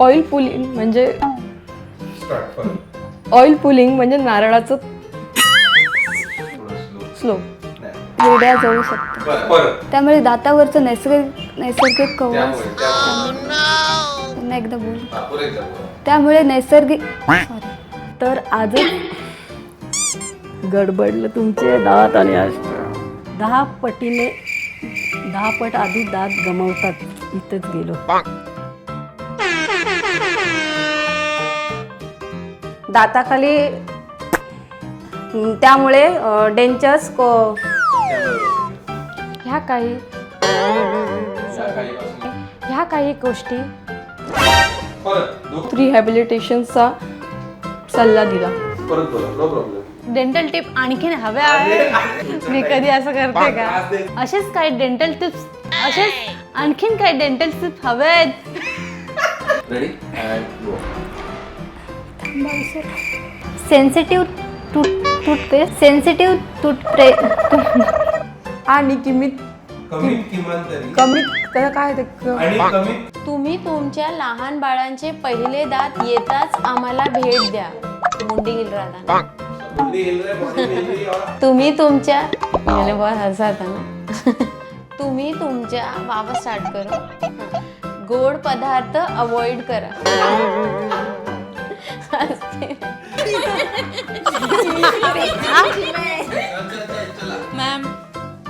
Oil pulling म्हणजे नारळाचं slow वेड्या जाऊ शकतं. त्यामुळे दातावरचं नैसर्गिक कवच पुन्हा एकदा बोल. त्यामुळे नैसर्गिक तर आजच गडबडलं तुमचे दात आणि आज 10 पट आधी दात गमावतात. इथेच गेलो. दाताखाली त्यामुळे डेंचर्स ह्या काही गोष्टी रिहॅबिलिटेशनचा सल्ला दिला. डेंटल टिप आणखीन हव्या आहेत. मी कधी असं करते का? असेच काही डेंटल टिप्स आणखीन काही डेंटल टिप्स हवे आहेत. सेन्सिटिव्ह टूथपेस्ट आणि कमीत त्याला काय ते तुम्ही तुमच्या लहान बाळांचे पहिले दात येताच आम्हाला भेट द्या. मुंडी हिल राहता. तुम्ही तुमच्या तुम्ही तुमच्या वावा स्टार्ट करा. गोड पदार्थ अवॉइड करा. मॅम